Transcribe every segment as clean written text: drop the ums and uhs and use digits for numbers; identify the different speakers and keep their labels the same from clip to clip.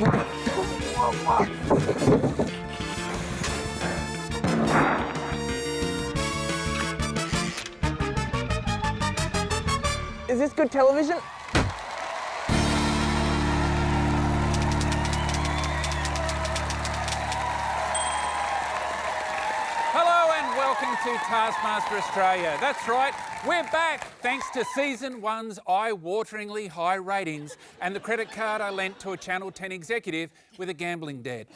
Speaker 1: Is this good television?
Speaker 2: Hello and welcome to Taskmaster Australia. That's right, we're back thanks to Season 1's eye-wateringly high ratings and the credit card I lent to a Channel 10 executive with a gambling debt.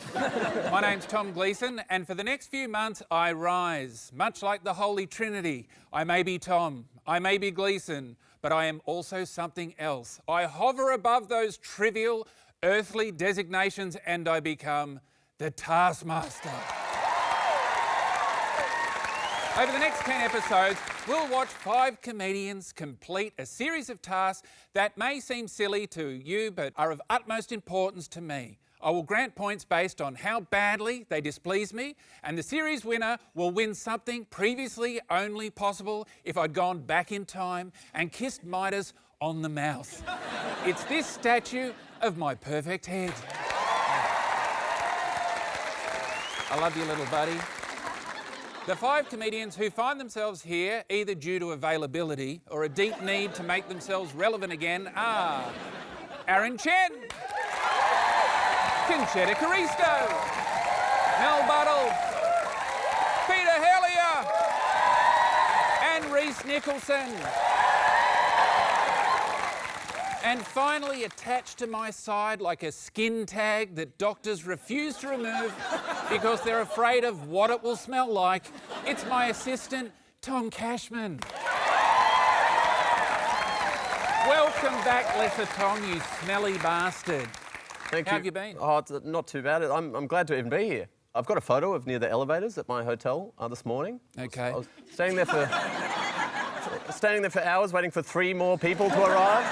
Speaker 2: My name's Tom Gleeson, and for the next few months I rise. Much like the Holy Trinity, I may be Tom, I may be Gleeson, but I am also something else. I hover above those trivial earthly designations and I become the Taskmaster. Over the next 10 episodes, we'll watch 5 comedians complete a series of tasks that may seem silly to you but are of utmost importance to me. I will grant points based on how badly they displease me, and the series winner will win something previously only possible if I'd gone back in time and kissed Midas on the mouth. It's this statue of my perfect head. I love you, little buddy. The 5 comedians who find themselves here either due to availability or a deep need to make themselves relevant again are Chen, Concetta Caristo, Mel Buttle, Helliar and Rhys Nicholson. And finally, attached to my side like a skin tag that doctors refuse to remove because they're afraid of what it will smell like, it's my assistant, Tom Cashman. Welcome back, Lesser Tom, you smelly bastard.
Speaker 3: Thank you.
Speaker 2: How have you been?
Speaker 3: Oh, it's not too bad. I'm glad to even be here. I've got a photo of near the elevators at my hotel this morning.
Speaker 2: Okay.
Speaker 3: I was standing there for hours waiting for 3 more people to arrive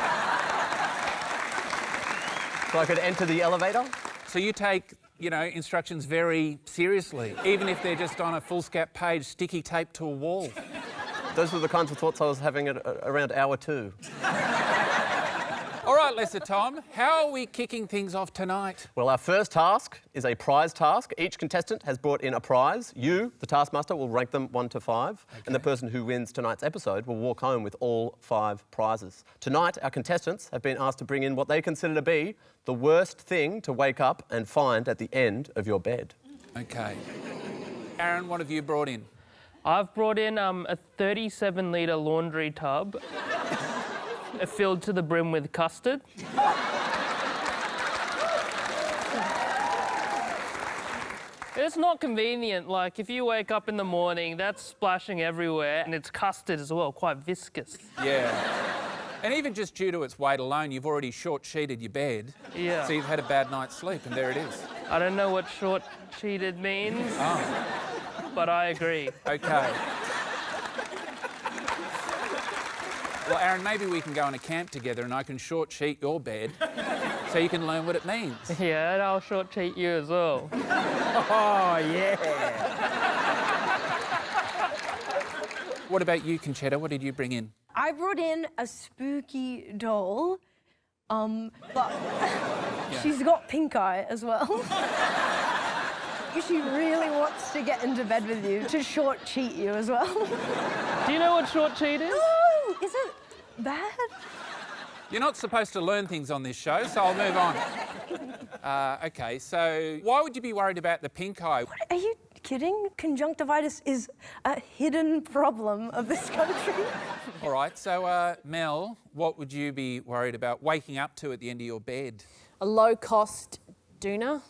Speaker 3: so I could enter the elevator.
Speaker 2: So you take, instructions very seriously, even if they're just on a foolscap page sticky taped to a wall.
Speaker 3: Those were the kinds of thoughts I was having at around hour 2.
Speaker 2: All right, Lesser Tom, how are we kicking things off tonight?
Speaker 3: Well, our first task is a prize task. Each contestant has brought in a prize. You, the Taskmaster, will rank them 1 to 5. Okay. And the person who wins tonight's episode will walk home with all 5 prizes. Tonight, our contestants have been asked to bring in what they consider to be the worst thing to wake up and find at the end of your bed.
Speaker 2: Okay. Aaron, what have you brought in?
Speaker 4: I've brought in a 37-litre laundry tub filled to the brim with custard. It's not convenient. Like, if you wake up in the morning, that's splashing everywhere, and it's custard as well, quite viscous.
Speaker 2: Yeah. And even just due to its weight alone, you've already short-sheeted your bed.
Speaker 4: Yeah.
Speaker 2: So you've had a bad night's sleep, and there it is.
Speaker 4: I don't know what short-sheeted means, but I agree.
Speaker 2: Okay. Well, Aaron, maybe we can go on a camp together and I can short-sheet your bed so you can learn what it means.
Speaker 4: Yeah, and I'll short-sheet you as well.
Speaker 2: Oh, yeah. What about you, Concetta? What did you bring in?
Speaker 5: I brought in a spooky doll, but she's got pink eye as well. She really wants to get into bed with you, to short-cheat you as well.
Speaker 4: Do you know what short-cheat is?
Speaker 5: No! Is it bad?
Speaker 2: You're not supposed to learn things on this show, so I'll move on. OK, so why would you be worried about the pink eye?
Speaker 5: What, are you kidding? Conjunctivitis is a hidden problem of this country.
Speaker 2: All right, so, Mel, what would you be worried about waking up to at the end of your bed?
Speaker 6: A low-cost doona.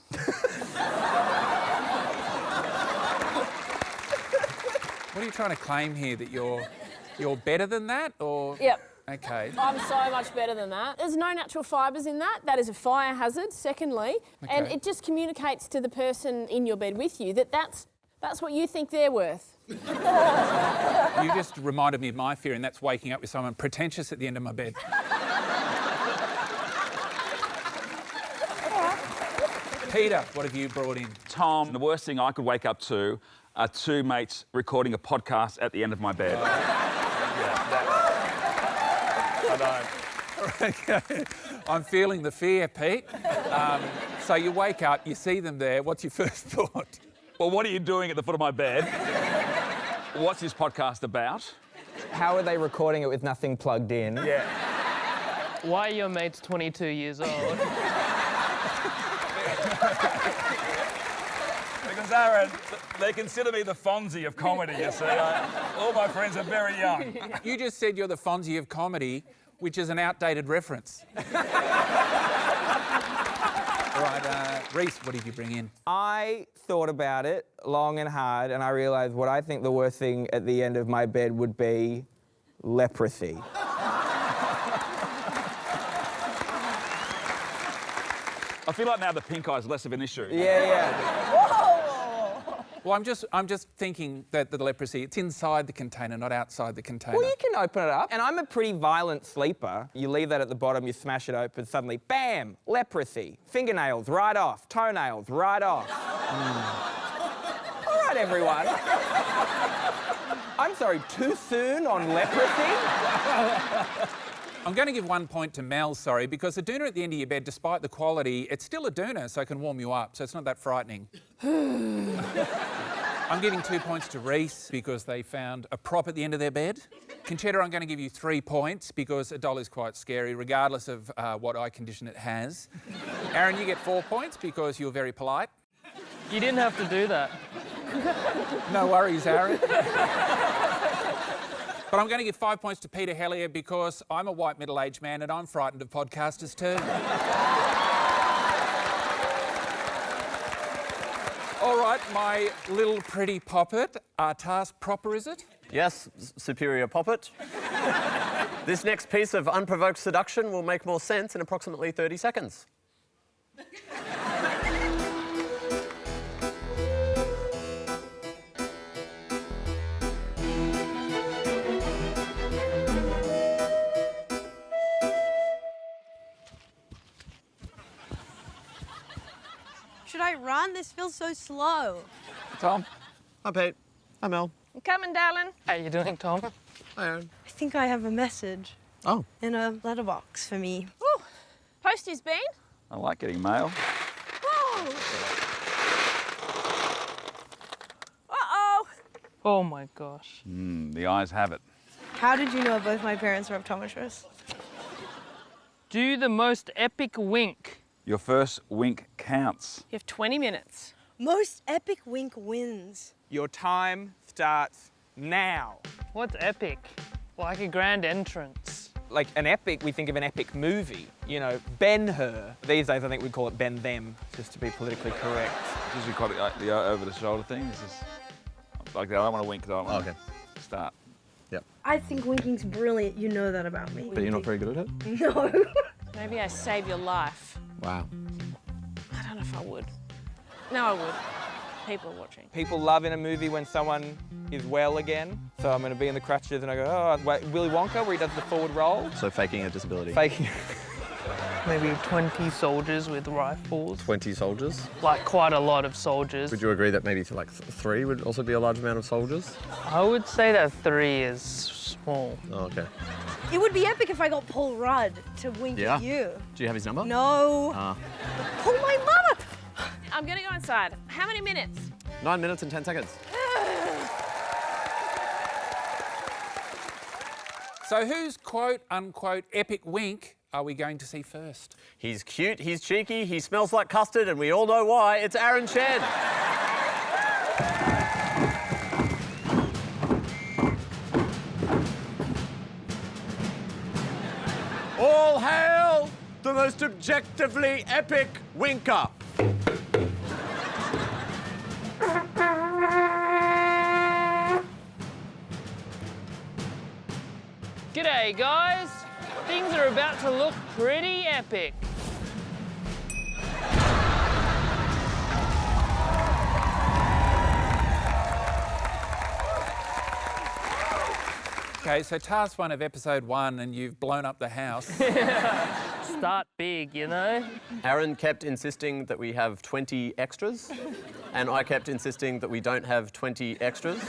Speaker 2: What are you trying to claim here, that you're better than that, or...?
Speaker 6: Yep.
Speaker 2: OK.
Speaker 6: I'm so much better than that. There's no natural fibres in that. That is a fire hazard, secondly.
Speaker 2: Okay.
Speaker 6: And it just communicates to the person in your bed with you that that's what you think they're worth.
Speaker 2: You just reminded me of my fear, and that's waking up with someone pretentious at the end of my bed. Peter, what have you brought in?
Speaker 7: Tom, the worst thing I could wake up to are 2 mates recording a podcast at the end of my bed.
Speaker 3: I know.
Speaker 2: I'm feeling the fear, Pete. So you wake up, you see them there. What's your first thought?
Speaker 7: Well, what are you doing at the foot of my bed? What's this podcast about?
Speaker 1: How are they recording it with nothing plugged in?
Speaker 7: Yeah.
Speaker 4: Why are your mates 22 years old?
Speaker 7: Because, Aaron, they consider me the Fonzie of comedy, you see. All my friends are very young.
Speaker 2: You just said you're the Fonzie of comedy, which is an outdated reference. Right, Rhys, what did you bring in?
Speaker 1: I thought about it long and hard, and I realised what I think the worst thing at the end of my bed would be leprosy.
Speaker 7: I feel like now the pink eye is less of an issue.
Speaker 1: Yeah.
Speaker 2: Well, I'm just thinking that the leprosy, it's inside the container, not outside the container.
Speaker 1: Well, you can open it up. And I'm a pretty violent sleeper. You leave that at the bottom, you smash it open, suddenly, bam, leprosy. Fingernails right off, toenails right off. All right, everyone. I'm sorry, too soon on leprosy?
Speaker 2: I'm going to give 1 point to Mel, sorry, because the doona at the end of your bed, despite the quality, it's still a doona, so it can warm you up, so it's not that frightening. I'm giving 2 points to Rhys because they found a prop at the end of their bed. Concetta, I'm going to give you 3 points because a doll is quite scary, regardless of what eye condition it has. Aaron, you get 4 points because you're very polite.
Speaker 4: You didn't have to do that.
Speaker 2: No worries, Aaron. But I'm going to give 5 points to Peter Helliar because I'm a white middle-aged man and I'm frightened of podcasters too. All right, my little pretty poppet. Task proper, is it?
Speaker 3: Yes, superior poppet. This next piece of unprovoked seduction will make more sense in approximately 30 seconds.
Speaker 5: Should I run? This feels so slow.
Speaker 7: Tom?
Speaker 3: Hi, Pete. Hi, Mel.
Speaker 6: I'm coming, darling.
Speaker 4: How you doing, Tom?
Speaker 3: Hi, Aaron.
Speaker 5: I think I have a message
Speaker 3: Oh.
Speaker 5: in a letterbox for me.
Speaker 6: Woo. Posty's been.
Speaker 7: I like getting mail.
Speaker 6: Whoa. Uh-oh.
Speaker 4: Oh my gosh.
Speaker 7: The eyes have it.
Speaker 5: How did you know both my parents were optometrists?
Speaker 4: Do the most epic wink.
Speaker 7: Your first wink counts.
Speaker 6: You have 20 minutes.
Speaker 5: Most epic wink wins.
Speaker 1: Your time starts now.
Speaker 4: What's epic? Like a grand entrance.
Speaker 1: Like an epic, we think of an epic movie. You know, Ben-Hur. These days, I think we'd call it Ben-Them, just to be politically correct.
Speaker 7: Did you call it the over-the-shoulder thing? Is this... Like, I don't want to wink because I don't want to start.
Speaker 5: I think winking's brilliant. You know that about me.
Speaker 3: But you're not very good at it?
Speaker 5: No.
Speaker 6: Maybe I save your life.
Speaker 3: Wow.
Speaker 6: I don't know if I would. No, I would. People are watching.
Speaker 1: People love in a movie when someone is well again. So I'm going to be in the crutches and I go, oh, wait, Willy Wonka, where he does the forward roll.
Speaker 3: So faking a disability.
Speaker 1: Faking.
Speaker 4: Maybe 20 soldiers with rifles.
Speaker 3: 20 soldiers.
Speaker 4: Like quite a lot of soldiers.
Speaker 3: Would you agree that maybe like 3 would also be a large amount of soldiers?
Speaker 4: I would say that 3 is small.
Speaker 3: Oh, okay.
Speaker 5: It would be epic if I got Paul Rudd to wink
Speaker 3: Yeah.
Speaker 5: at you.
Speaker 3: Do you have his number?
Speaker 5: No. Pull my mother.
Speaker 6: I'm going to go inside. How many minutes?
Speaker 3: 9 minutes and 10 seconds.
Speaker 2: So whose quote-unquote epic wink are we going to see first?
Speaker 3: He's cute, he's cheeky, he smells like custard, and we all know why. It's Aaron Chen. All hail the most objectively epic winker.
Speaker 4: G'day, guys. Things are about to look pretty epic.
Speaker 2: Okay, so task 1 of episode 1 and you've blown up the house.
Speaker 4: Start big, you know?
Speaker 3: Aaron kept insisting that we have 20 extras, and I kept insisting that we don't have 20 extras.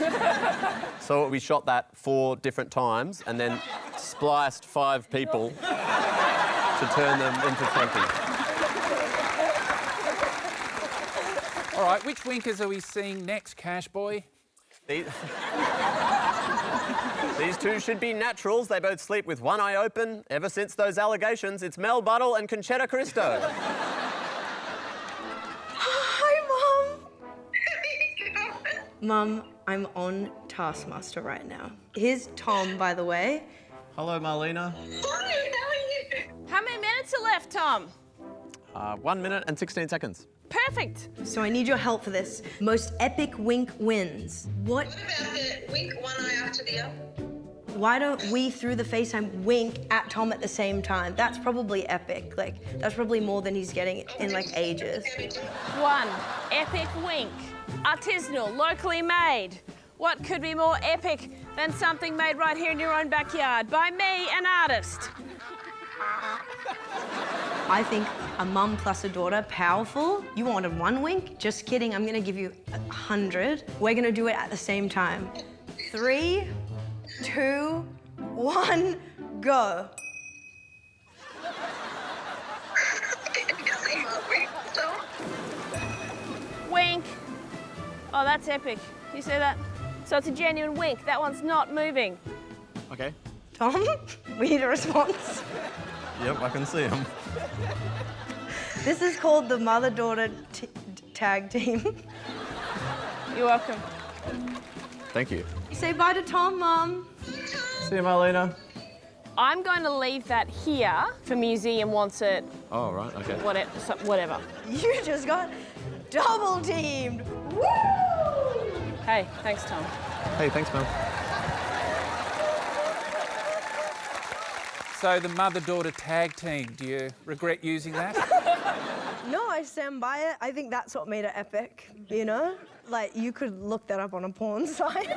Speaker 3: So we shot that 4 different times and then spliced 5 people to turn them into 20.
Speaker 2: All right, which winkers are we seeing next, Cash Boy?
Speaker 3: These two should be naturals. They both sleep with one eye open. Ever since those allegations, it's Mel Buttle and Concetta Caristo.
Speaker 5: Hi, Mum. Mum, I'm on Taskmaster right now. Here's Tom, by the way.
Speaker 3: Hello, Marlena.
Speaker 6: How many minutes are left, Tom?
Speaker 3: 1 minute and 16 seconds.
Speaker 6: Perfect.
Speaker 5: So I need your help for this. Most epic wink wins. What?
Speaker 8: What about the wink one eye after the other?
Speaker 5: Why don't we, through the FaceTime, wink at Tom at the same time? That's probably epic. Like, that's probably more than he's getting in, like, ages.
Speaker 6: One epic wink. Artisanal, locally made. What could be more epic than something made right here in your own backyard by me, an artist?
Speaker 5: I think a mum plus a daughter, powerful. You wanted one wink? Just kidding, I'm gonna give you 100. We're gonna do it at the same time. 3, 2, 1, go.
Speaker 6: Wink. Oh, that's epic. You see that? So it's a genuine wink. That one's not moving.
Speaker 3: Okay.
Speaker 5: Tom, we need a response.
Speaker 3: Yep, I can see him.
Speaker 5: This is called the mother-daughter tag team.
Speaker 6: You're welcome.
Speaker 3: Thank you.
Speaker 5: Say bye to Tom, Mum.
Speaker 3: See you, Marlena.
Speaker 6: I'm going to leave that here for museum wants it,
Speaker 3: Oh, right, okay.
Speaker 6: whatever.
Speaker 5: You just got double teamed. Woo!
Speaker 6: Hey, thanks, Tom.
Speaker 3: Hey, thanks, Mel.
Speaker 2: So the mother-daughter tag team, do you regret using that?
Speaker 5: No, I stand by it. I think that's what made it epic, you know? Like, you could look that up on a porn site.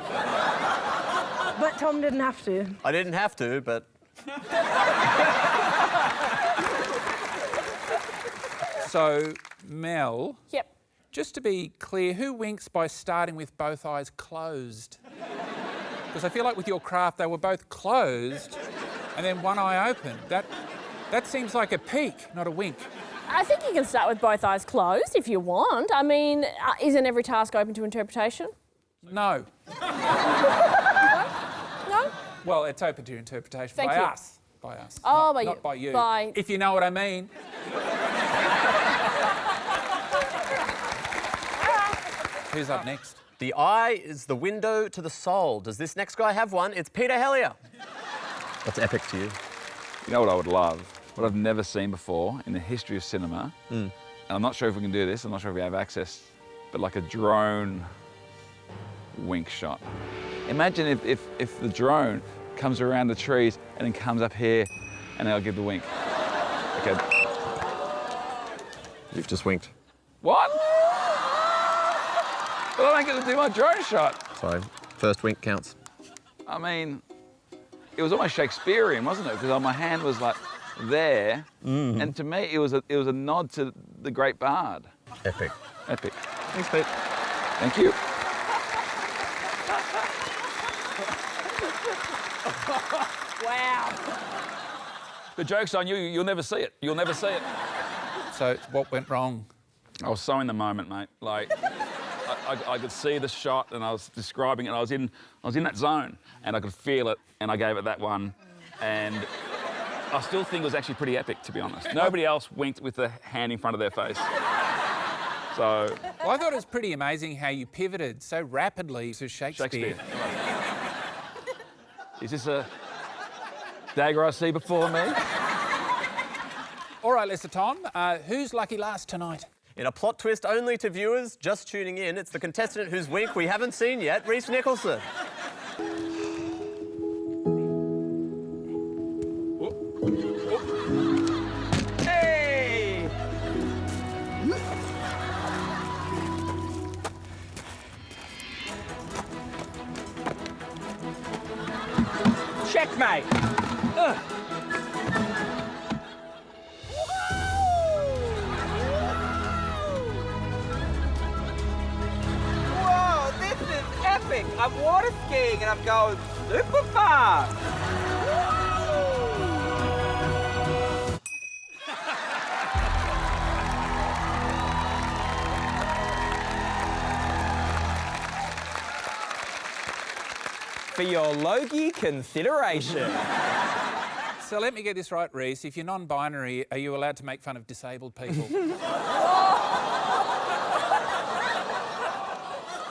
Speaker 5: But Tom didn't have to.
Speaker 3: I didn't have to, but...
Speaker 2: So, Mel,
Speaker 6: Yep.
Speaker 2: just to be clear, who winks by starting with both eyes closed? Because I feel like with your craft, they were both closed and then one eye open. That seems like a peek, not a wink.
Speaker 6: I think you can start with both eyes closed if you want. I mean, isn't every task open to interpretation?
Speaker 2: No.
Speaker 6: No?
Speaker 2: Well, it's open to interpretation
Speaker 6: Thank
Speaker 2: by
Speaker 6: you.
Speaker 2: us. By us.
Speaker 6: Oh,
Speaker 2: not,
Speaker 6: by you.
Speaker 2: Not by you.
Speaker 6: By-
Speaker 2: If you know what I mean. Who's up next?
Speaker 3: The eye is the window to the soul. Does this next guy have one? It's Peter Helliar. What's epic to you?
Speaker 9: You know what I would love? What I've never seen before in the history of cinema, and I'm not sure if we can do this, I'm not sure if we have access, but like a drone wink shot. Imagine if the drone comes around the trees and then comes up here and I'll give the wink. Okay.
Speaker 3: You've just winked.
Speaker 9: What? But I don't get to do my drone shot.
Speaker 3: Sorry, first wink counts.
Speaker 9: I mean, it was almost Shakespearean, wasn't it? Because my hand was like there, and to me it was a nod to the great bard.
Speaker 3: Epic.
Speaker 9: Epic.
Speaker 3: Thanks, Pete.
Speaker 9: Thank you.
Speaker 6: Wow.
Speaker 9: The joke's on you. You'll never see it. You'll never see it.
Speaker 2: So, what went wrong?
Speaker 9: I was so in the moment, mate. Like, I could see the shot, and I was describing it. I was in that zone, and I could feel it, and I gave it that one, and I still think it was actually pretty epic, to be honest. Nobody else winked with the hand in front of their face. So.
Speaker 2: Well, I thought it was pretty amazing how you pivoted so rapidly to Shakespeare.
Speaker 9: Is this a dagger I see before me?
Speaker 2: All right, Lester Tom, who's lucky last tonight?
Speaker 3: In a plot twist only to viewers just tuning in, it's the contestant whose wink we haven't seen yet, Rhys Nicholson.
Speaker 1: Hey! Checkmate. Whoa, this is epic. I'm water skiing and I'm going super fast. for your Logie consideration.
Speaker 2: So let me get this right, Rhys. If you're non-binary, are you allowed to make fun of disabled people?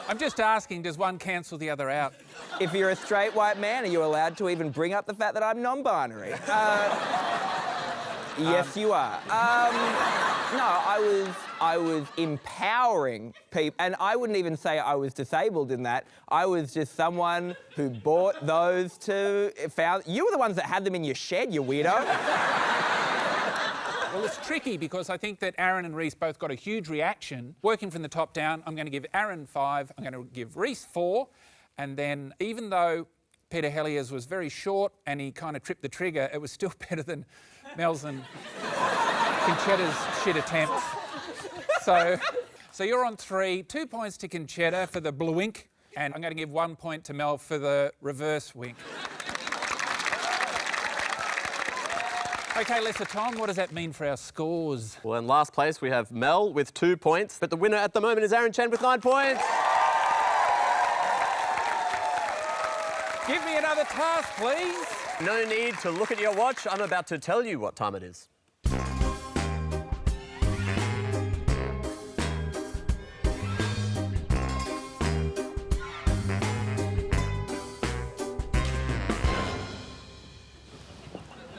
Speaker 2: I'm just asking, does one cancel the other out?
Speaker 1: If you're a straight white man, are you allowed to even bring up the fact that I'm non-binary? Yes, you are. No, I was empowering people, and I wouldn't even say I was disabled in that. I was just someone who bought those you were the ones that had them in your shed, you weirdo.
Speaker 2: Well, it's tricky because I think that Aaron and Rhys both got a huge reaction. Working from the top down, I'm going to give Aaron 5, I'm going to give Rhys 4, and then even though Peter Helliar's was very short and he kind of tripped the trigger, it was still better than Mel's and Concetta's shit attempts. So you're on 3, 2 points to Concetta for the blue wink, and I'm going to give 1 point to Mel for the reverse wink. OK, Lesser Tom, what does that mean for our scores?
Speaker 3: Well, in last place, we have Mel with 2 points, but the winner at the moment is Aaron Chen with 9 points.
Speaker 2: Give me another task, please.
Speaker 3: No need to look at your watch. I'm about to tell you what time it is.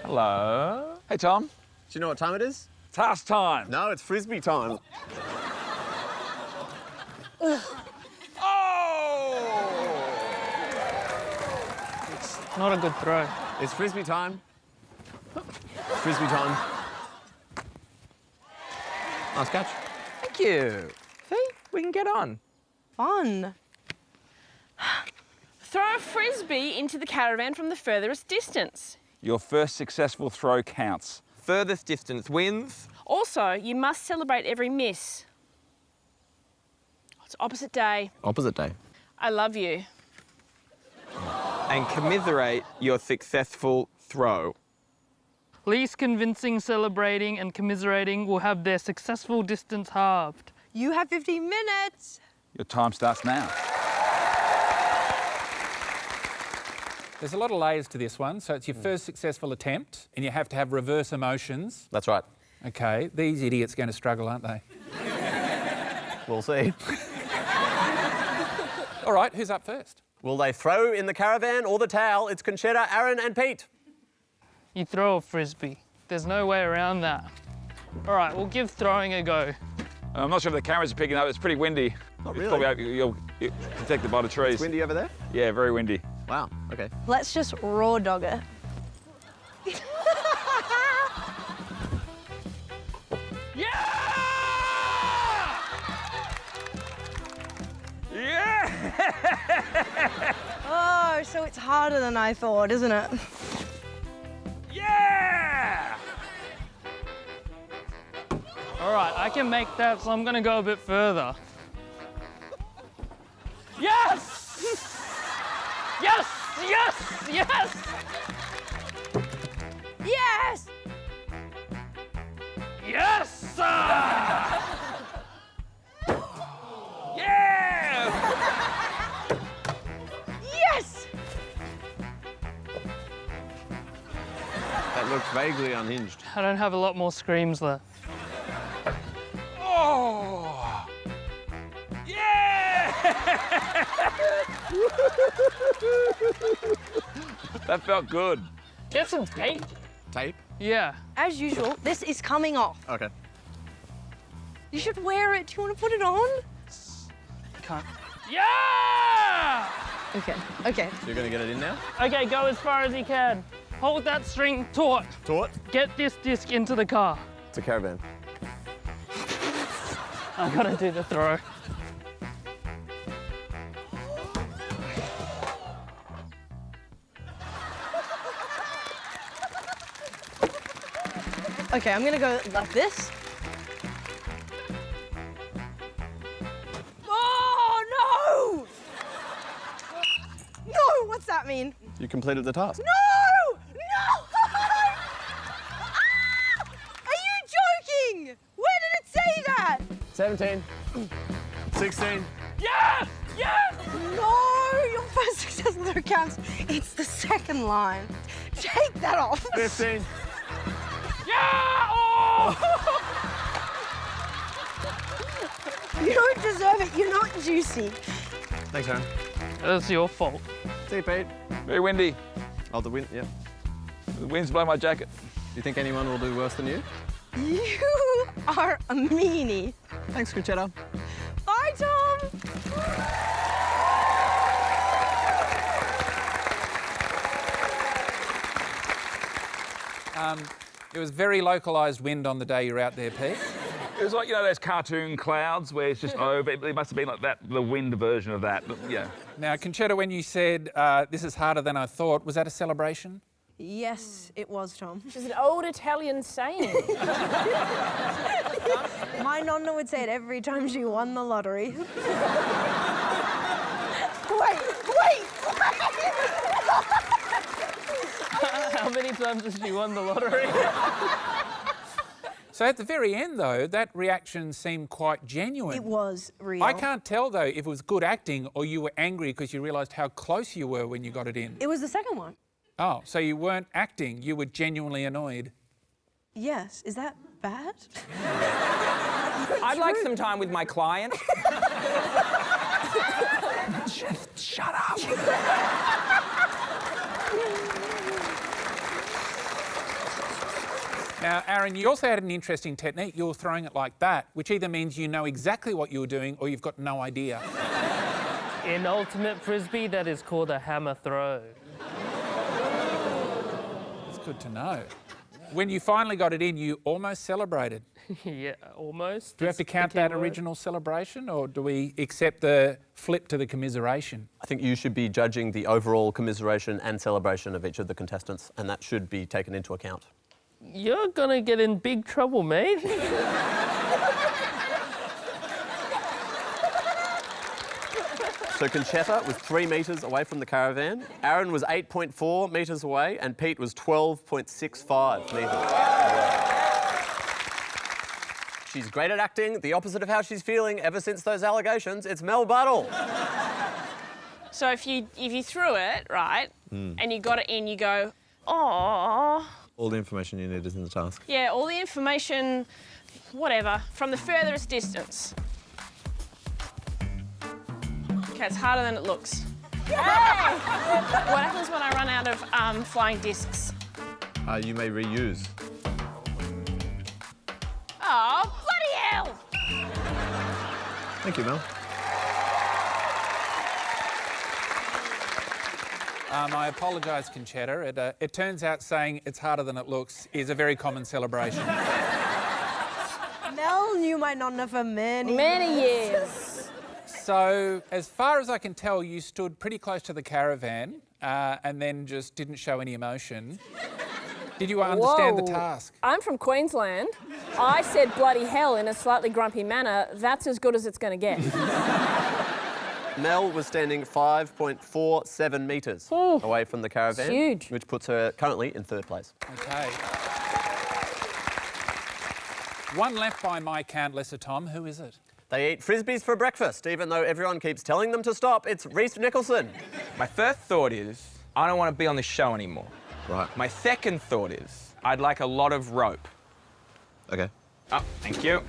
Speaker 9: Hello. Hey, Tom.
Speaker 3: Do you know what time it is?
Speaker 9: Task time.
Speaker 3: No, it's Frisbee time.
Speaker 4: Not a good throw.
Speaker 3: It's Frisbee time. Frisbee time. Nice catch.
Speaker 1: Thank you. See, we can get on.
Speaker 5: Fun.
Speaker 6: Throw a frisbee into the caravan from the furthest distance.
Speaker 9: Your first successful throw counts.
Speaker 1: Furthest distance wins.
Speaker 6: Also, you must celebrate every miss. It's opposite day.
Speaker 3: Opposite day.
Speaker 6: I love you.
Speaker 1: And commiserate your successful throw.
Speaker 4: Least convincing celebrating and commiserating will have their successful distance halved.
Speaker 5: You have 15 minutes.
Speaker 9: Your time starts now.
Speaker 2: There's a lot of layers to this one. So it's your first successful attempt, and you have to have reverse emotions.
Speaker 3: That's right.
Speaker 2: OK, these idiots are going to struggle, aren't they?
Speaker 3: We'll see.
Speaker 2: All right, who's up first?
Speaker 3: Will they throw in the caravan or the towel? It's Concetta, Aaron and Pete.
Speaker 4: You throw a frisbee. There's no way around that. All right, we'll give throwing a go.
Speaker 9: I'm not sure if the cameras are picking up. It's pretty windy.
Speaker 3: Not
Speaker 9: It's
Speaker 3: really.
Speaker 9: probably you're protected by the trees.
Speaker 3: It's windy over there?
Speaker 9: Yeah, very windy.
Speaker 3: Wow, OK.
Speaker 5: Let's just raw dog it. Oh, so it's harder than I thought, isn't it?
Speaker 9: Yeah!
Speaker 4: All right, I can make that, so I'm going to go a bit further. Yes! Yes! Yes! Yes!
Speaker 5: Yes!
Speaker 4: Yes!
Speaker 9: Yeah!
Speaker 5: Yes!
Speaker 3: That looks vaguely unhinged.
Speaker 4: I don't have a lot more screams left.
Speaker 9: Oh! Yeah! That felt good.
Speaker 4: Get some tape.
Speaker 3: Tape?
Speaker 4: Yeah.
Speaker 5: As usual, this is coming off.
Speaker 3: OK.
Speaker 5: You should wear it. Do you want to put it on?
Speaker 4: Can't. Yeah!
Speaker 5: Okay, okay.
Speaker 3: So you're going to get it in now?
Speaker 4: Okay, go as far as you can. Hold that string taut.
Speaker 3: Taut?
Speaker 4: Get this disc into the car.
Speaker 3: It's a caravan.
Speaker 4: I gotta do the throw.
Speaker 5: Okay, I'm gonna go like this. Oh, no! No, what's that mean?
Speaker 3: You completed the task.
Speaker 5: No! No! Ah! Are you joking? Where did it say that?
Speaker 3: 17. 16.
Speaker 4: Yes! Yes!
Speaker 5: No! your first successful counts. It's the second line. Take that off.
Speaker 3: 15.
Speaker 2: Yeah! Oh!
Speaker 5: You don't deserve it. You're not juicy.
Speaker 3: Thanks, Aaron.
Speaker 4: That's your fault.
Speaker 3: See you, Pete.
Speaker 9: Very windy.
Speaker 3: Oh, the wind, yeah.
Speaker 9: The wind's blowing my jacket.
Speaker 3: Do you think anyone will do worse than you?
Speaker 5: You are a meanie.
Speaker 3: Thanks, Concetta.
Speaker 5: Bye, Tom.
Speaker 2: It was very localised wind on the day you were out there, Pete.
Speaker 9: It was like, you know, those cartoon clouds where it's just over. It must have been like that, the wind version of that. But, yeah.
Speaker 2: Now, Concetta, when you said this is harder than I thought, was that a celebration?
Speaker 5: Yes, it was, Tom.
Speaker 6: It's an old Italian saying.
Speaker 5: My nonna would say it every time she won the lottery. Wait.
Speaker 4: How many times has she won the lottery?
Speaker 2: So at the very end, though, that reaction seemed quite genuine.
Speaker 5: It was real.
Speaker 2: I can't tell, though, if it was good acting or you were angry because you realised how close you were when you got it in.
Speaker 5: It was the second one.
Speaker 2: Oh, so you weren't acting, you were genuinely annoyed.
Speaker 5: Yes. Is that bad?
Speaker 1: I'd like some time with my client. Just shut up.
Speaker 2: Now, Aaron, you also had an interesting technique. You were throwing it like that, which either means you know exactly what you were doing or you've got no idea.
Speaker 4: In ultimate frisbee, that is called a hammer throw.
Speaker 2: It's good to know. When you finally got it in, you almost celebrated.
Speaker 4: Yeah, almost.
Speaker 2: Do we have to count that original celebration, or do we accept the flip to the commiseration?
Speaker 3: I think you should be judging the overall commiseration and celebration of each of the contestants, and that should be taken into account.
Speaker 4: You're gonna get in big trouble, mate.
Speaker 3: So Concetta was 3 metres away from the caravan, Aaron was 8.4 metres away, and Pete was 12.65 metres away. She's great at acting, the opposite of how she's feeling ever since those allegations. It's Mel Buttle.
Speaker 6: So if you threw it, right, and you got it in, you go, oh.
Speaker 10: All the information you need is in the task.
Speaker 6: Yeah, all the information, whatever, from the furthest distance. Okay, it's harder than it looks. Yay! What happens when I run out of flying discs?
Speaker 10: You may reuse.
Speaker 6: Oh, bloody hell!
Speaker 10: Thank you, Mel.
Speaker 2: I apologise, Concetta. It turns out saying it's harder than it looks is a very common celebration.
Speaker 5: Mel knew my nonna for many
Speaker 6: years.
Speaker 2: So, as far as I can tell, you stood pretty close to the caravan and then just didn't show any emotion. Did you understand the task?
Speaker 6: I'm from Queensland. I said bloody hell in a slightly grumpy manner. That's as good as it's going to get.
Speaker 3: Mel was standing 5.47 metres away from the caravan,
Speaker 6: huge.
Speaker 3: which puts her currently in 3rd place.
Speaker 2: Okay. One left by my count, Lesser Tom. Who is it?
Speaker 3: They eat frisbees for breakfast, even though everyone keeps telling them to stop. It's Rhys Nicholson.
Speaker 1: My first thought is, I don't want to be on this show anymore.
Speaker 10: Right.
Speaker 1: My second thought is, I'd like a lot of rope.
Speaker 10: Okay.
Speaker 1: Oh, thank you.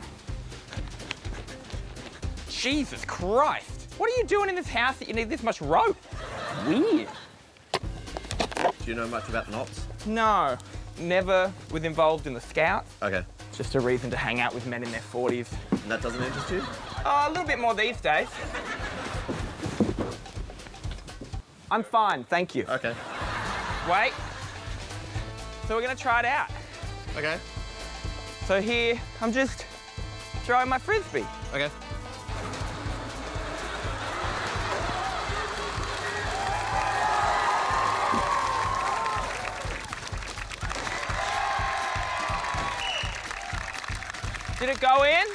Speaker 1: Jesus Christ. What are you doing in this house that you need this much rope? Weird.
Speaker 10: Do you know much about knots?
Speaker 1: No, never was involved in the Scouts.
Speaker 10: Okay.
Speaker 1: Just a reason to hang out with men in their 40s.
Speaker 10: And that doesn't interest you?
Speaker 1: Oh, a little bit more these days. I'm fine, thank you.
Speaker 10: Okay.
Speaker 1: Wait. So we're gonna try it out.
Speaker 10: Okay.
Speaker 1: So here, I'm just throwing my frisbee.
Speaker 10: Okay.
Speaker 1: Did it go in?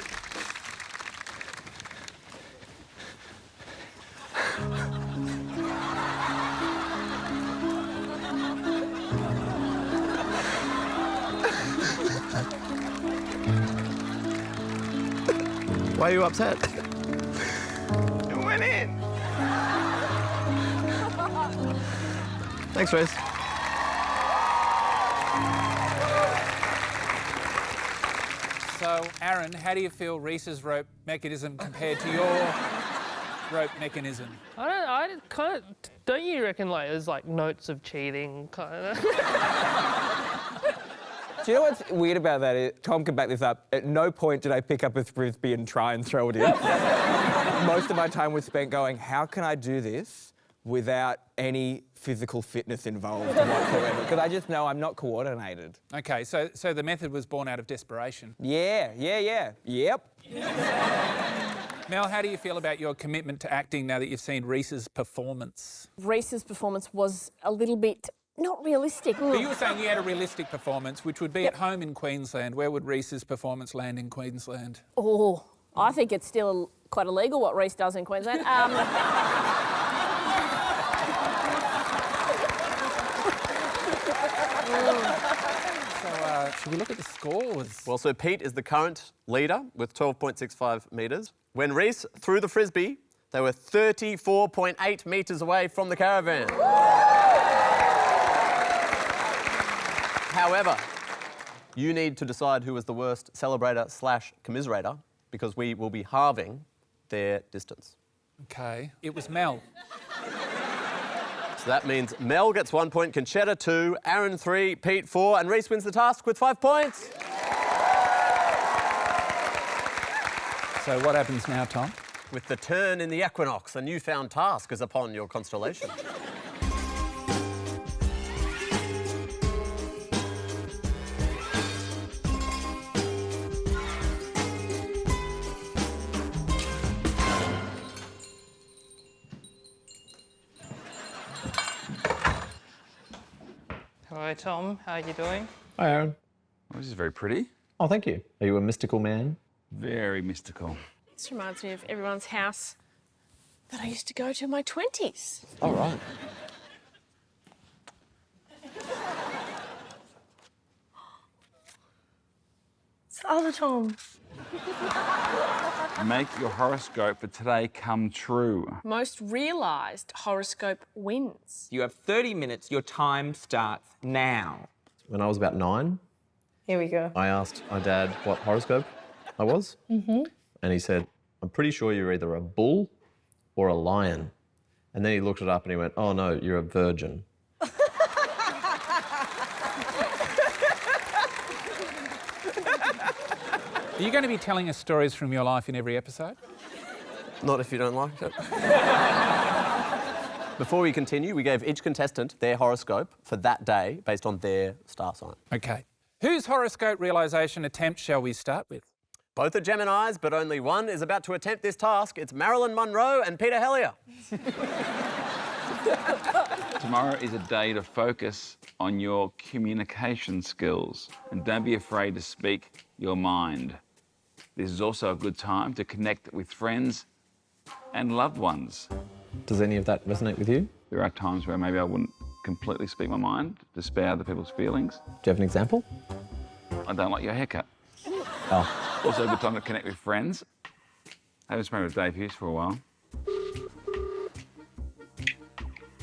Speaker 10: Why are you upset?
Speaker 1: It went in.
Speaker 3: Thanks, Rhys.
Speaker 2: So, Aaron, how do you feel Rhys's rope mechanism compared to your rope mechanism?
Speaker 4: Don't you reckon like there's like notes of cheating kind of?
Speaker 1: Do you know what's weird about that? Tom can back this up. At no point did I pick up a frisbee and try and throw it in. Most of my time was spent going, how can I do this without any physical fitness involved whatsoever? Because I just know I'm not coordinated.
Speaker 2: Okay, so the method was born out of desperation.
Speaker 1: Yeah. Yep.
Speaker 2: Mel, how do you feel about your commitment to acting now that you've seen Rhys's performance?
Speaker 6: Rhys's performance was a little bit not realistic.
Speaker 2: But you were saying you had a realistic performance, which would be at home in Queensland. Where would Rhys's performance land in Queensland?
Speaker 6: Oh, I think it's still quite illegal what Rhys does in Queensland.
Speaker 2: Should we look at the scores?
Speaker 3: Well, so Pete is the current leader with 12.65 metres. When Rhys threw the frisbee, they were 34.8 metres away from the caravan. However, you need to decide who is the worst celebrator/commiserator because we will be halving their distance.
Speaker 2: Okay, it was Mel.
Speaker 3: So that means Mel gets 1 point, Concetta 2, Aaron 3, Pete 4, and Rhys wins the task with 5 points.
Speaker 2: So what happens now, Tom?
Speaker 3: With the turn in the equinox, a newfound task is upon your constellation.
Speaker 4: Hello, Tom. How are you doing?
Speaker 11: Hi, Aaron.
Speaker 9: Oh, this is very pretty.
Speaker 11: Oh, thank you. Are you a mystical man?
Speaker 9: Very mystical.
Speaker 6: This reminds me of everyone's house that I used to go to in my 20s.
Speaker 11: All right.
Speaker 5: It's the other Tom.
Speaker 9: Make your horoscope for today come true.
Speaker 6: Most realised horoscope wins.
Speaker 1: You have 30 minutes. Your time starts now.
Speaker 11: When I was about 9,
Speaker 5: Here we go.
Speaker 11: I asked my dad what horoscope I was. And he said, I'm pretty sure you're either a bull or a lion. And then he looked it up and he went, oh no, you're a virgin.
Speaker 2: Are you going to be telling us stories from your life in every episode?
Speaker 3: Not if you don't like it. Before we continue, we gave each contestant their horoscope for that day based on their star sign.
Speaker 2: Okay. Whose horoscope realisation attempt shall we start with?
Speaker 3: Both are Geminis, but only one is about to attempt this task. It's Marilyn Monroe and Peter Helliar.
Speaker 9: Tomorrow is a day to focus on your communication skills and don't be afraid to speak your mind. This is also a good time to connect with friends and loved ones.
Speaker 11: Does any of that resonate with you?
Speaker 9: There are times where maybe I wouldn't completely speak my mind to spare other people's feelings.
Speaker 11: Do you have an example?
Speaker 9: I don't like your haircut.
Speaker 11: Oh.
Speaker 9: Also a good time to connect with friends. I haven't spoken with Dave Hughes for a while.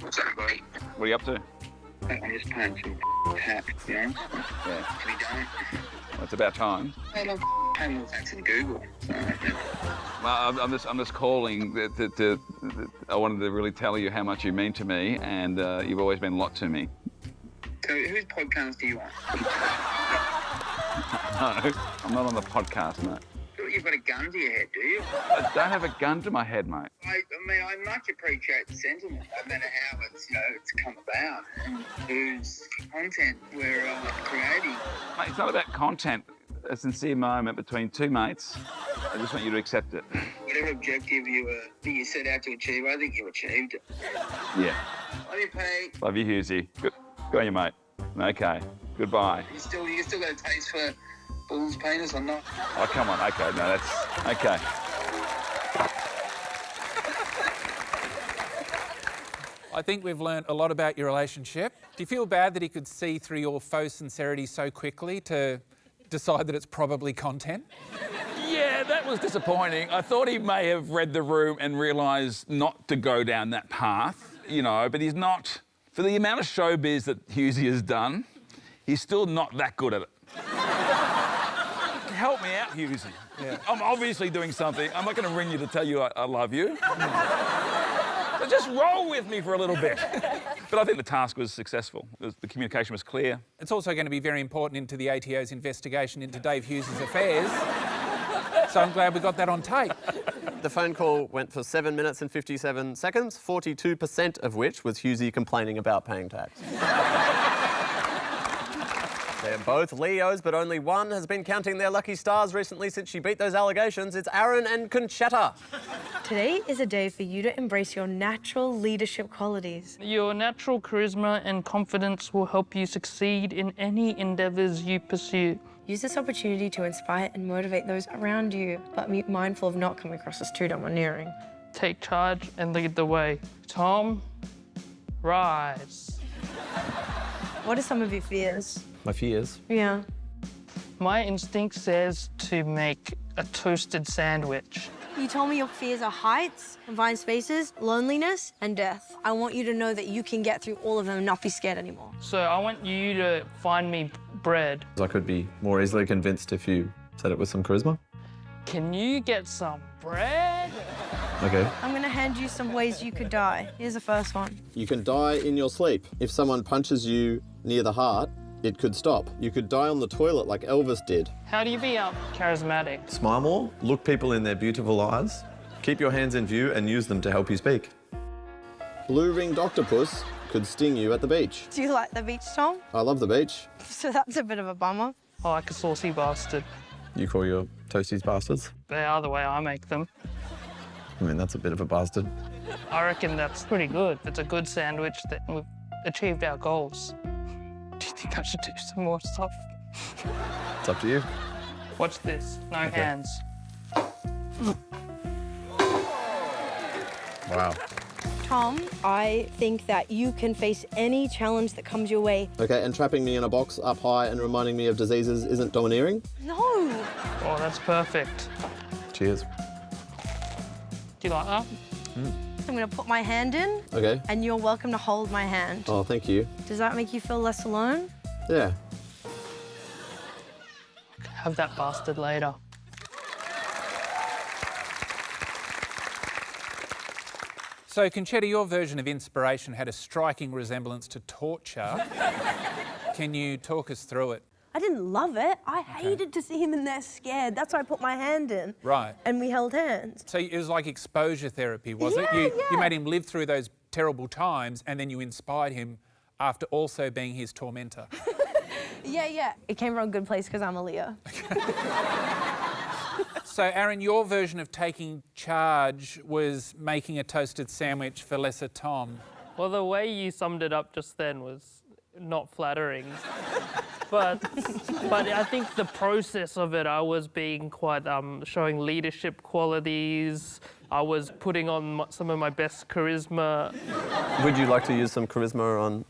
Speaker 12: What's up, buddy?
Speaker 9: What are you up to?
Speaker 12: I'm just playing some hat, to be honest.
Speaker 9: Yeah.
Speaker 12: To be done.
Speaker 9: Well, it's about time.
Speaker 12: I love playing more facts in Google. So,
Speaker 9: Well, I'm just calling I wanted to really tell you how much you mean to me, and you've always been a lot to me.
Speaker 12: So whose podcast do you want?
Speaker 9: No, I'm not on the podcast, mate.
Speaker 12: You've got a gun to your head, do you?
Speaker 9: I don't have a gun to my head, mate.
Speaker 12: I mean, I much appreciate the sentiment, no matter how it's, it's come about and whose content we're creating.
Speaker 9: Mate, it's not about content. A sincere moment between two mates. I just want you to accept it.
Speaker 12: Whatever objective you set out to achieve, I think you achieved it.
Speaker 9: Yeah.
Speaker 12: Love you, Pete.
Speaker 9: Love you, Hughesy. Good on you, mate. Okay. Goodbye.
Speaker 12: You still got a taste for bull's penis or not?
Speaker 9: Oh, come on. Okay. No, that's... Okay.
Speaker 2: I think we've learnt a lot about your relationship. Do you feel bad that he could see through your faux sincerity so quickly to decide that it's probably content?
Speaker 9: Yeah, that was disappointing. I thought he may have read the room and realised not to go down that path, but he's not For the amount of showbiz that Hughesy has done, he's still not that good at it. Help me out, Hughesy. Yeah. I'm obviously doing something. I'm not going to ring you to tell you I love you. So just roll with me for a little bit. But I think the task was successful. The communication was clear.
Speaker 2: It's also going to be very important into the ATO's investigation into Dave Hughes' affairs. So I'm glad we got that on tape.
Speaker 3: The phone call went for 7 minutes and 57 seconds, 42% of which was Hughesy complaining about paying tax. They're both Leos, but only one has been counting their lucky stars recently since she beat those allegations. It's Aaron and Concetta.
Speaker 5: Today is a day for you to embrace your natural leadership qualities.
Speaker 4: Your natural charisma and confidence will help you succeed in any endeavours you pursue.
Speaker 5: Use this opportunity to inspire and motivate those around you, but be mindful of not coming across as too domineering.
Speaker 4: Take charge and lead the way. Tom, rise.
Speaker 5: What are some of your fears?
Speaker 11: My fears?
Speaker 5: Yeah.
Speaker 4: My instinct says to make a toasted sandwich.
Speaker 5: You told me your fears are heights, confined spaces, loneliness, and death. I want you to know that you can get through all of them and not be scared anymore.
Speaker 4: So I want you to find me bread.
Speaker 11: I could be more easily convinced if you said it with some charisma.
Speaker 4: Can you get some bread?
Speaker 11: Okay.
Speaker 5: I'm gonna hand you some ways you could die. Here's the first one.
Speaker 10: You can die in your sleep. If someone punches you near the heart, it could stop. You could die on the toilet like Elvis did.
Speaker 4: How do you be charismatic?
Speaker 11: Smile more, look people in their beautiful eyes, keep your hands in view and use them to help you speak.
Speaker 10: Blue-ringed octopus could sting you at the beach.
Speaker 5: Do you like the beach, Tom?
Speaker 10: I love the beach.
Speaker 5: So that's a bit of a bummer.
Speaker 4: I like a saucy bastard.
Speaker 11: You call your toasties bastards?
Speaker 4: They are the way I make them.
Speaker 11: I mean, that's a bit of a bastard.
Speaker 4: I reckon that's pretty good. It's a good sandwich that we've achieved our goals. Do you think I should do some more stuff?
Speaker 11: It's up to you.
Speaker 4: Watch this. No hands.
Speaker 11: Wow.
Speaker 5: Tom, I think that you can face any challenge that comes your way.
Speaker 10: Okay, and trapping me in a box up high and reminding me of diseases isn't domineering?
Speaker 5: No!
Speaker 4: Oh, that's perfect.
Speaker 11: Cheers.
Speaker 4: Do you like that?
Speaker 5: I'm gonna put my hand in.
Speaker 10: Okay.
Speaker 5: And you're welcome to hold my hand.
Speaker 10: Oh, thank you.
Speaker 5: Does that make you feel less alone?
Speaker 10: Yeah.
Speaker 4: Have that bastard later.
Speaker 2: So, Concetta, your version of inspiration had a striking resemblance to torture. Can you talk us through it?
Speaker 5: I didn't love it. I hated to see him in there scared. That's why I put my hand in.
Speaker 2: Right.
Speaker 5: And we held hands.
Speaker 2: So it was like exposure therapy, was it? You made him live through those terrible times and then you inspired him after also being his tormentor.
Speaker 5: Yeah. It came from a good place because I'm a Leo.
Speaker 2: So, Aaron, your version of taking charge was making a toasted sandwich for lesser Tom.
Speaker 4: Well, the way you summed it up just then was not flattering. But I think the process of it, I was being quite, showing leadership qualities. I was putting on some of my best charisma.
Speaker 3: Would you like to use some charisma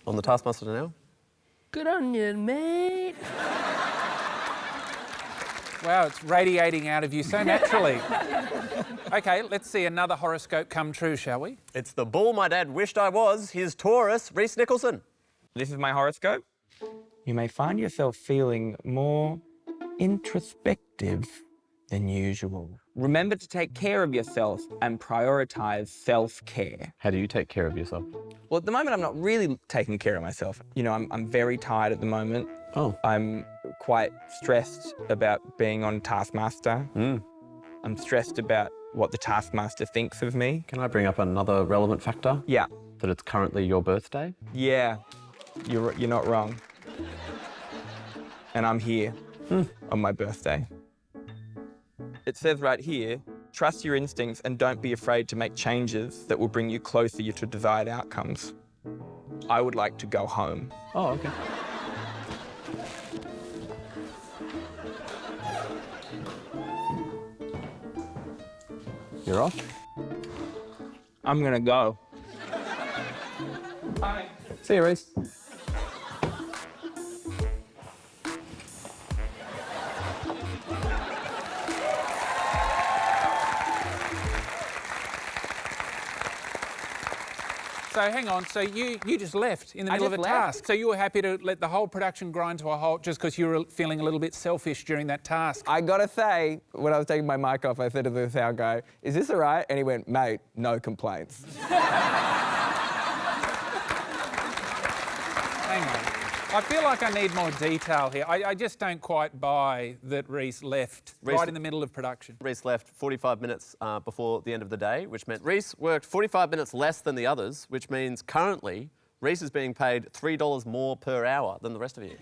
Speaker 3: on the Taskmaster now?
Speaker 4: Good on you, mate.
Speaker 2: Wow, it's radiating out of you so naturally. OK, let's see another horoscope come true, shall we?
Speaker 3: It's the bull my dad wished I was, his Taurus, Rhys Nicholson.
Speaker 1: This is my horoscope. You may find yourself feeling more introspective than usual. Remember to take care of yourself and prioritise self-care.
Speaker 11: How do you take care of yourself?
Speaker 1: Well, at the moment, I'm not really taking care of myself. You know, I'm very tired at the moment.
Speaker 11: Oh.
Speaker 1: I'm quite stressed about being on Taskmaster. I'm stressed about what the Taskmaster thinks of me.
Speaker 11: Can I bring up another relevant factor?
Speaker 1: Yeah.
Speaker 11: That it's currently your birthday?
Speaker 1: Yeah, you're not wrong. And I'm here on my birthday. It says right here, trust your instincts and don't be afraid to make changes that will bring you closer to desired outcomes. I would like to go home.
Speaker 11: Oh, okay. You're off?
Speaker 1: I'm gonna go.
Speaker 11: Bye. See you, Rhys.
Speaker 2: So hang on, so you just left in the middle of a
Speaker 1: just left.
Speaker 2: task. So you were happy to let the whole production grind to a halt just because you were feeling a little bit selfish during that task?
Speaker 1: I gotta say, when I was taking my mic off, I said to the sound guy, "Is this all right?" And he went, "Mate, no complaints."
Speaker 2: Hang on. I feel like I need more detail here. I just don't quite buy that Rhys left right in the middle of production.
Speaker 3: Rhys left 45 minutes before the end of the day, which meant Rhys worked 45 minutes less than the others, which means currently Rhys is being paid $3 more per hour than the rest of you.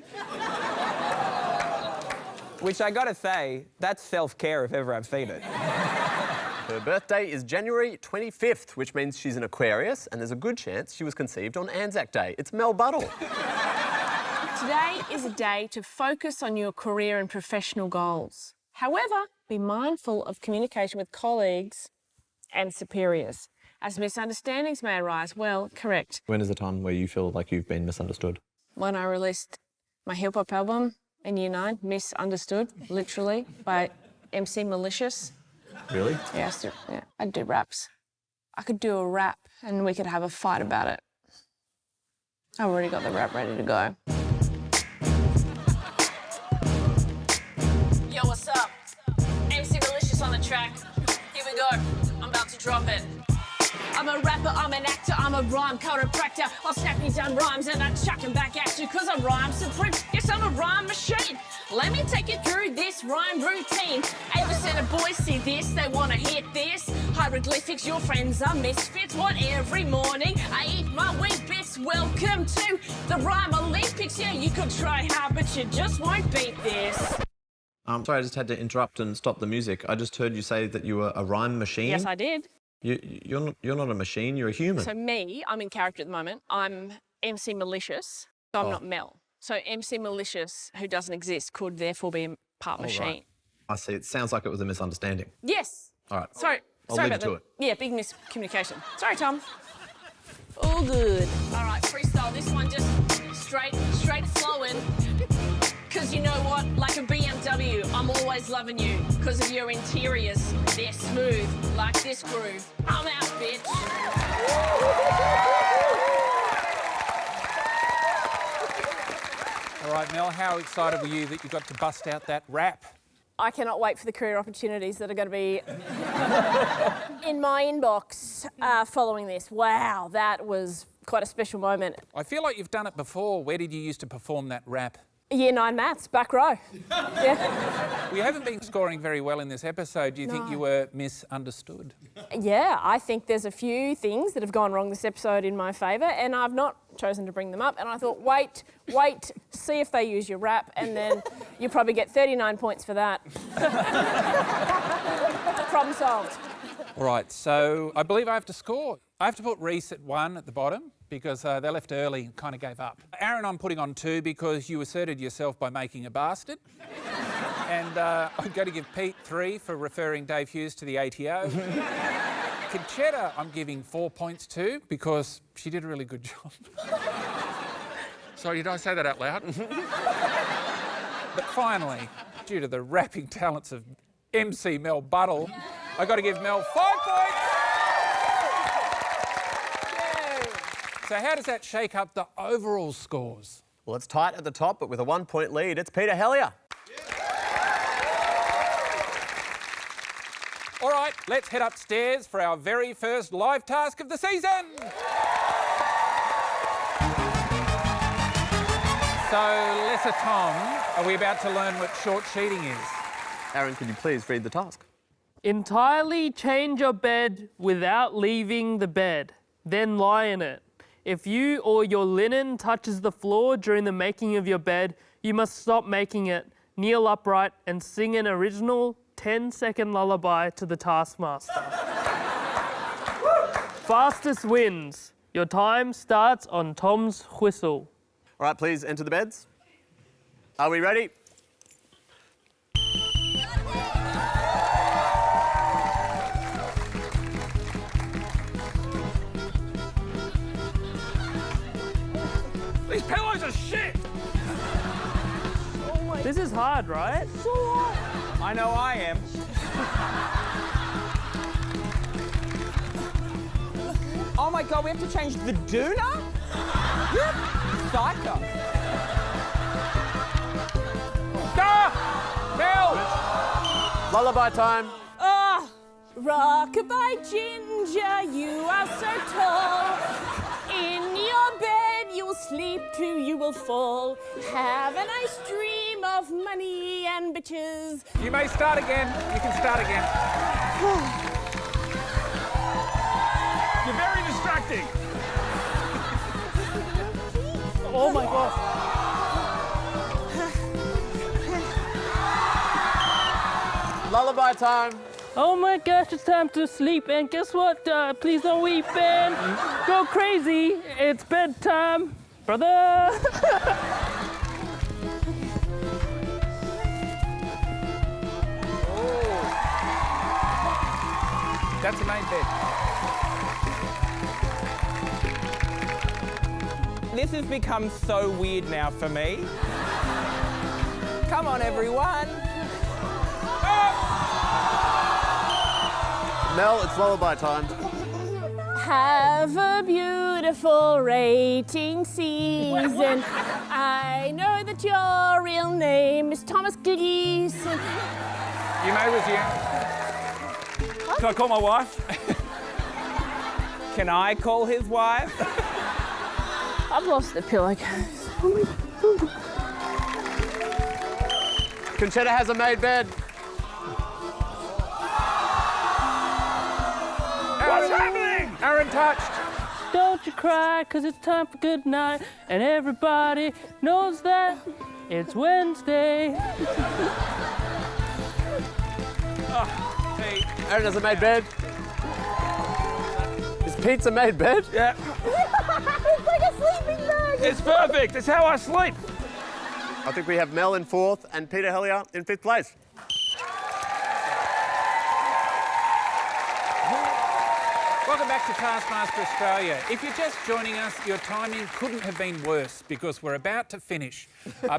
Speaker 1: Which I gotta say, that's self-care if ever I've seen it.
Speaker 3: Her birthday is January 25th, which means she's an Aquarius, and there's a good chance she was conceived on Anzac Day. It's Mel Buttle.
Speaker 6: Today is a day to focus on your career and professional goals. However, be mindful of communication with colleagues and superiors, as misunderstandings may arise. Well, correct.
Speaker 11: When is the time where you feel like you've been misunderstood?
Speaker 6: When I released my hip-hop album in Year 9, Misunderstood, literally, by MC Malicious.
Speaker 11: Really?
Speaker 6: Yeah, I'd do raps. I could do a rap and we could have a fight about it. I've already got the rap ready to go. Yo, what's up? MC Malicious on the track. Here we go. I'm about to drop it. I'm a rapper, I'm an actor, I'm a rhyme chiropractor. I'll snap you down rhymes and I chuck them back at you cause I rhyme supreme. Yes, I'm a rhyme machine. Let me take you through this rhyme routine. 8% of boys see this, they wanna hit this. Hieroglyphics, your friends are misfits. What, every morning I eat my wheat bits. Welcome to the Rhyme Olympics. Yeah, you could try hard, but you just won't beat this.
Speaker 11: Sorry, I just had to interrupt and stop the music. I just heard you say that you were a rhyme machine.
Speaker 6: Yes, I did.
Speaker 11: You're not a machine, you're a human.
Speaker 6: So me, I'm in character at the moment. I'm MC Malicious, so I'm not Mel. So MC Malicious, who doesn't exist, could therefore be a part machine.
Speaker 11: Right. I see. It sounds like it was a misunderstanding.
Speaker 6: Yes.
Speaker 11: All right.
Speaker 6: Sorry.
Speaker 11: I'll
Speaker 6: Sorry
Speaker 11: leave
Speaker 6: about
Speaker 11: it to
Speaker 6: that.
Speaker 11: it.
Speaker 6: Yeah, big miscommunication. Sorry, Tom. All good. All right, freestyle. This one just straight flowing. Because you know what? Like a BMW, I'm always loving you. Because of your interiors, they're smooth, like this groove. I'm out, bitch.
Speaker 2: All right, Mel, how excited were you that you got to bust out that rap?
Speaker 6: I cannot wait for the career opportunities that are going to be in my inbox following this. Wow, that was quite a special moment.
Speaker 2: I feel like you've done it before. Where did you used to perform that rap?
Speaker 6: Year 9 maths, back row. Yeah.
Speaker 2: We haven't been scoring very well in this episode. Do you think you were misunderstood?
Speaker 6: Yeah, I think there's a few things that have gone wrong this episode in my favour, and I've not chosen to bring them up. And I thought, wait, see if they use your rap, and then you probably get 39 points for that. Problem solved.
Speaker 2: All right, so I believe I have to score. I have to put Rhys at 1 at the bottom because they left early and kind of gave up. Aaron, I'm putting on 2 because you asserted yourself by making a bastard. And I'm going to give Pete 3 for referring Dave Hughes to the ATO. Concetta, I'm giving 4 points to because she did a really good job. Sorry, did I say that out loud? But finally, due to the rapping talents of MC Mel Buttle, I got to give Mel 5 points. Yay. So how does that shake up the overall scores?
Speaker 3: Well, it's tight at the top, but with a 1-point lead, it's Peter Helliar.
Speaker 2: All right, let's head upstairs for our very first live task of the season. So, Lesser Tom, are we about to learn what short cheating is?
Speaker 3: Aaron, could you please read the task?
Speaker 4: Entirely change your bed without leaving the bed, then lie in it. If you or your linen touches the floor during the making of your bed, you must stop making it, kneel upright, and sing an original 10-second lullaby to the Taskmaster. Fastest wins. Your time starts on Tom's whistle.
Speaker 3: All right, please enter the beds. Are we ready?
Speaker 2: These pillows are shit!
Speaker 4: This is hard, right?
Speaker 1: I know I am. Oh my my God, we have to change the doona? Yep. Psycho.
Speaker 2: Mel!
Speaker 3: Lullaby time.
Speaker 6: Oh, rockabye ginger, you are so tall. In your bed you will sleep till you will fall. Have a nice dream of money and bitches.
Speaker 2: You may start again. You can start again.
Speaker 7: You're very distracting.
Speaker 4: Oh my God.
Speaker 3: Lullaby time.
Speaker 4: Oh my gosh, it's time to sleep. And guess what? Please don't weep and go crazy. It's bedtime, brother.
Speaker 2: That's a main bed.
Speaker 1: This has become so weird now for me. Come on, everyone.
Speaker 3: Mel, it's lullaby time.
Speaker 6: Have a beautiful rating season. I know that your real name is Thomas Gleeson.
Speaker 2: You may resume.
Speaker 7: Can I call my wife?
Speaker 1: Can I call his wife?
Speaker 6: I've lost the pillowcase.
Speaker 3: Concetta has a made bed.
Speaker 7: What's happening?
Speaker 2: Aaron touched.
Speaker 4: Don't you cry, 'cause it's time for good night. And everybody knows that it's Wednesday.
Speaker 2: Pete.
Speaker 3: Aaron has a made bed. Is Pete's a made bed?
Speaker 7: Yeah.
Speaker 6: It's like a sleeping bag.
Speaker 7: It's perfect. It's how I sleep.
Speaker 3: I think we have Mel in 4th and Peter Helliar in 5th place.
Speaker 2: Welcome back to Taskmaster Australia. If you're just joining us, your timing couldn't have been worse because we're about to finish.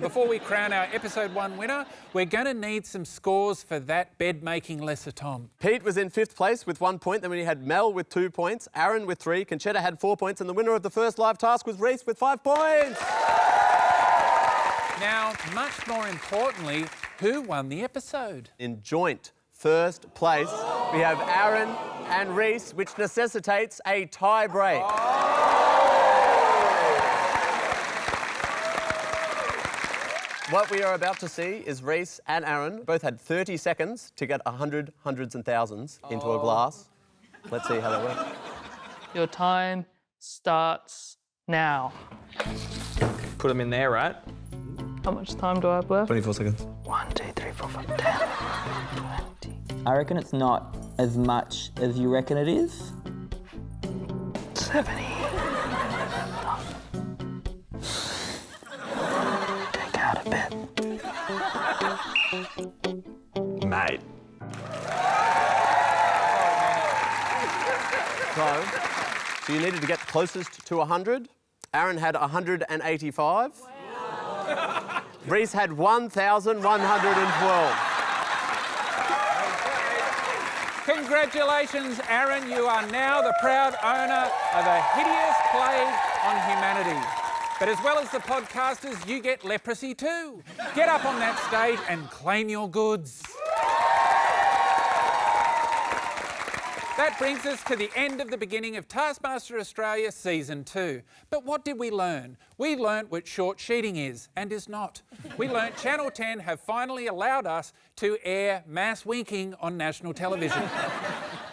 Speaker 2: Before we crown our episode 1 winner, we're going to need some scores for that bed-making lesser Tom.
Speaker 3: Pete was in 5th place with 1 point. Then we had Mel with 2 points, Aaron with 3, Concetta had 4 points, and the winner of the first live task was Rhys with 5 points.
Speaker 2: Now, much more importantly, who won the episode?
Speaker 3: In joint first place, we have Aaron and Rhys, which necessitates a tie break. What we are about to see is Rhys and Aaron both had 30 seconds to get 100, hundreds and thousands into a glass. Let's see how that works.
Speaker 4: Your time starts now.
Speaker 1: Put them in there, right?
Speaker 4: How much time do I have left?
Speaker 11: 24 seconds.
Speaker 4: 1, 2, 3, 4, 5, 10, 20.
Speaker 1: I reckon it's not as much as you reckon it is.
Speaker 4: 70. Take out a bit.
Speaker 11: Mate.
Speaker 3: So you needed to get closest to 100. Aaron had 185. Wow. Rhys had 1,112.
Speaker 2: Congratulations, Aaron. You are now the proud owner of a hideous plague on humanity. But as well as the podcasters, you get leprosy too. Get up on that stage and claim your goods. That brings us to the end of the beginning of Taskmaster Australia Season 2. But what did we learn? We learnt what short sheeting is and is not. We learnt Channel 10 have finally allowed us to air mass winking on national television.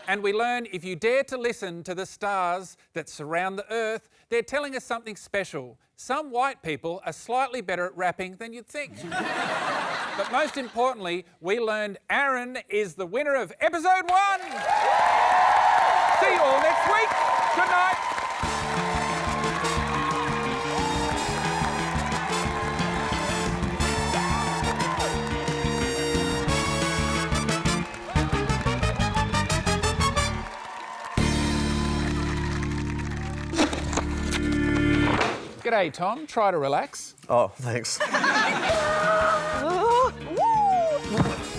Speaker 2: And we learned if you dare to listen to the stars that surround the Earth, they're telling us something special. Some white people are slightly better at rapping than you'd think. But most importantly, we learned Aaron is the winner of Episode 1! See you all next week. Good night. G'day, Tom. Try to relax.
Speaker 3: Oh, thanks.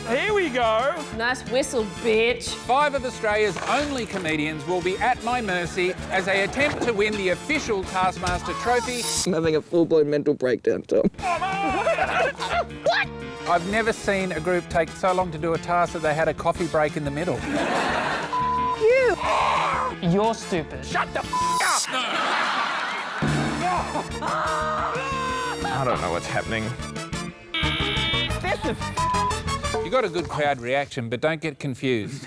Speaker 7: Here we go.
Speaker 2: show.
Speaker 6: Nice whistle, bitch.
Speaker 2: 5 of Australia's only comedians will be at my mercy as they attempt to win the official Taskmaster trophy.
Speaker 1: I'm having a full-blown mental breakdown, Tom.
Speaker 6: What?
Speaker 2: I've never seen a group take so long to do a task that they had a coffee break in the middle.
Speaker 6: You.
Speaker 4: You're stupid.
Speaker 2: Shut the up!
Speaker 1: I don't know what's happening.
Speaker 2: You got a good crowd reaction, but don't get confused.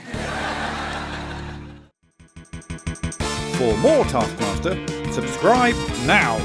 Speaker 13: For more Taskmaster, subscribe now.